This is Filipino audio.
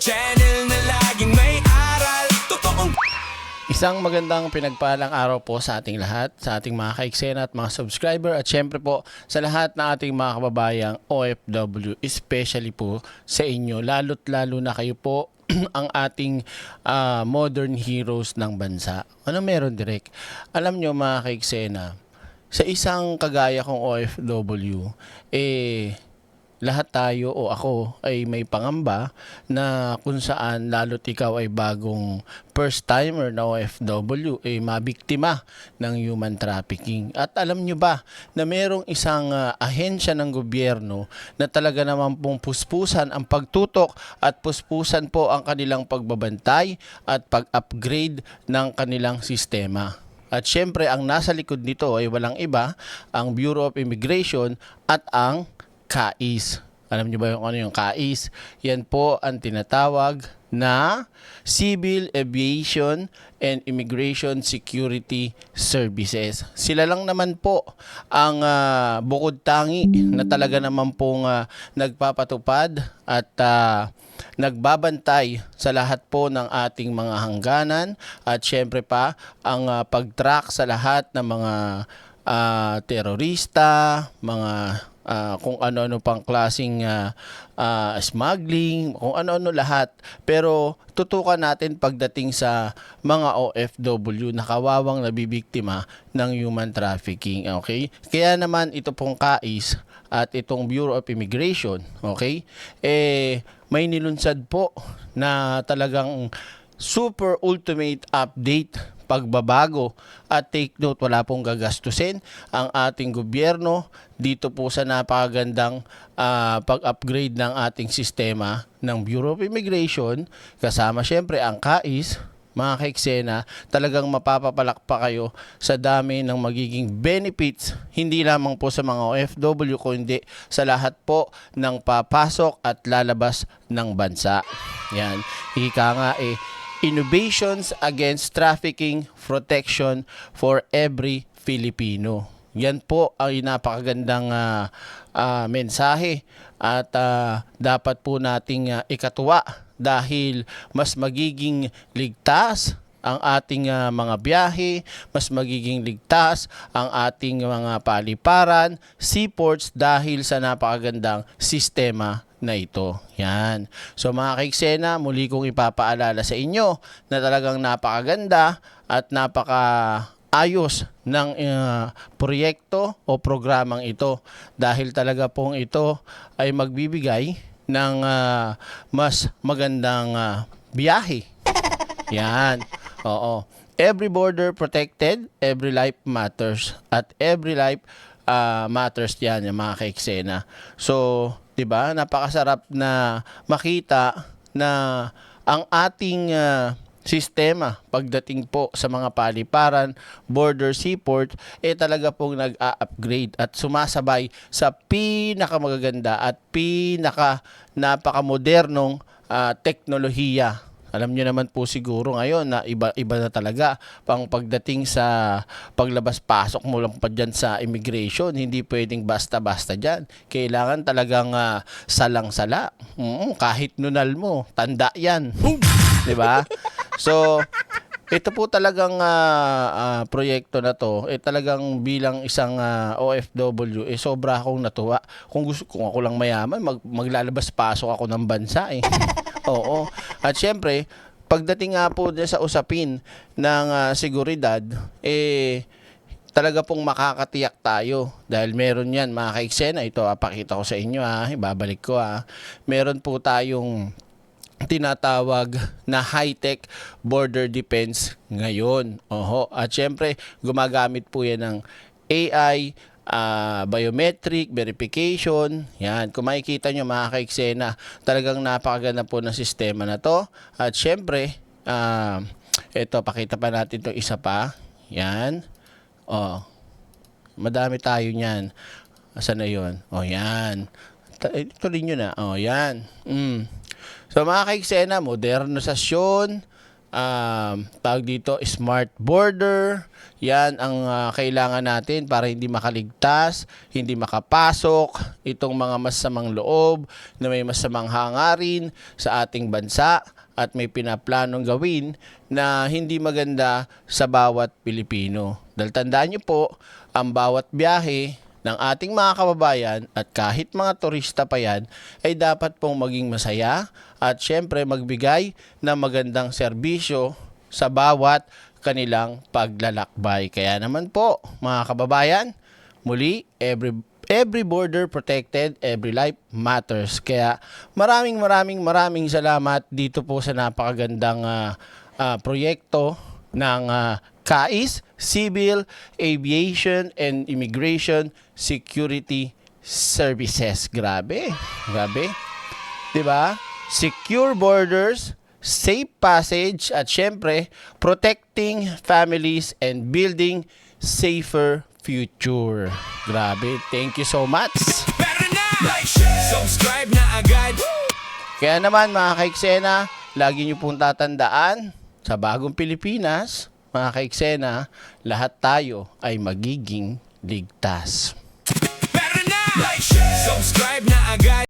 channel na laging may aral. Totoong Isang magandang pinagpalang araw po sa ating lahat, sa ating mga kaiksena at mga subscriber at syempre po sa lahat ng ating mga kababayang OFW, especially po sa inyo, lalo't lalo na kayo po ang ating modern heroes ng bansa. Ano meron direct? Alam nyo mga kaiksena, sa isang kagaya kong OFW, lahat tayo o ako ay may pangamba na kung saan lalo't ikaw ay bagong first timer na OFW ay mabiktima ng human trafficking. At alam nyo ba na merong isang ahensya ng gobyerno na talaga naman pong puspusan ang pagtutok at puspusan po ang kanilang pagbabantay at pag-upgrade ng kanilang sistema. At syempre ang nasa likod nito ay walang iba, ang Bureau of Immigration at ang KAIS. Alam niyo ba yung ano yung KAIS? Yan po ang tinatawag na Civil Aviation and Immigration Security Services. Sila lang naman po ang bukod tangi na talaga naman pong nagpapatupad at nagbabantay sa lahat po ng ating mga hangganan at syempre pa ang pag-track sa lahat ng mga terorista, mga kung ano-ano pang klaseng smuggling, kung ano-ano lahat. Pero tutukan natin pagdating sa mga OFW na kawawang nabibiktima ng human trafficking. Okay? Kaya naman ito pong KAIS at itong Bureau of Immigration, okay? May nilunsad po na talagang super ultimate update, pagbabago at take note, wala pong gagastusin ang ating gobyerno dito po sa napakagandang pag-upgrade ng ating sistema ng Bureau of Immigration kasama syempre ang KAIS. Mga kaiksena, talagang mapapapalak pa kayo sa dami ng magiging benefits, hindi lamang po sa mga OFW, kundi sa lahat po ng papasok at lalabas ng bansa. Yan, ika nga innovations against trafficking protection for every Filipino. Yan po ay napakagandang mensahe at dapat po nating ikatuwa dahil mas magiging ligtas ang ating mga biyahe, mas magiging ligtas ang ating mga paliparan, seaports dahil sa napakagandang sistema na ito. Yan. So mga kaiksena, muli kong ipapaalala sa inyo na talagang napakaganda at napaka-ayos ng proyekto o programang ito dahil talaga pong ito ay magbibigay ng mas magandang biyahe. Yan. Oo. Every border protected, every life matters. At every life matters yan, yung mga kaiksena. So, 'di ba? Napakasarap na makita na ang ating sistema pagdating po sa mga paliparan, border, seaport, talaga pong nag-a-upgrade at sumasabay sa pinakamagaganda at napakamodernong teknolohiya. Alam niyo naman po siguro ngayon na iba na talaga pang pagdating sa paglabas-pasok mo lang pa dyan sa immigration. Hindi pwedeng basta-basta dyan. Kailangan talagang salang-sala. Kahit nunal mo, tanda yan. Diba? So, ito po talagang proyekto na to, talagang bilang isang OFW, sobra akong natuwa. Kung ako lang mayaman, maglalabas-pasok ako ng bansa Oo. At syempre, pagdating nga po sa usapin ng seguridad, talaga pong makakatiyak tayo dahil meron yan mga kaiksena. Ito, pakita ko sa inyo ibabalik ko meron po tayong tinatawag na high-tech border defense ngayon. At syempre, gumagamit po yan ng AI, biometric verification. Yan, kung makikita nyo mga kaiksena, talagang napakaganda po ng sistema na to. At syempre, ito, pakita pa natin itong isa pa. Yan. Madami tayo niyan. Asan na yun? Yan. Ito rin yun yan. So mga kaiksena, modernisasyon tawag dito, smart border. Yan ang kailangan natin para hindi makaligtas, hindi makapasok itong mga masamang loob na may masamang hangarin sa ating bansa at may pinaplanong gawin na hindi maganda sa bawat Pilipino. Dahil tandaan nyo po, ang bawat biyahe ng ating mga kababayan at kahit mga turista pa yan ay dapat pong maging masaya at syempre magbigay ng magandang serbisyo sa bawat kanilang paglalakbay. Kaya naman po mga kababayan, muli every border protected, every life matters. Kaya maraming salamat dito po sa napakagandang proyekto ng CAIS, Civil Aviation and Immigration Security Services. Grabe. 'Di ba? Secure borders, safe passage at syempre protecting families and building safer future. Grabe. Thank you so much. Pero na! Like, share, subscribe na agad. Kaya naman mga kaiksena, lagi niyo pong tatandaan sa bagong Pilipinas, mga kaiksena, lahat tayo ay magiging ligtas. Pero na! Like, share, subscribe na agad.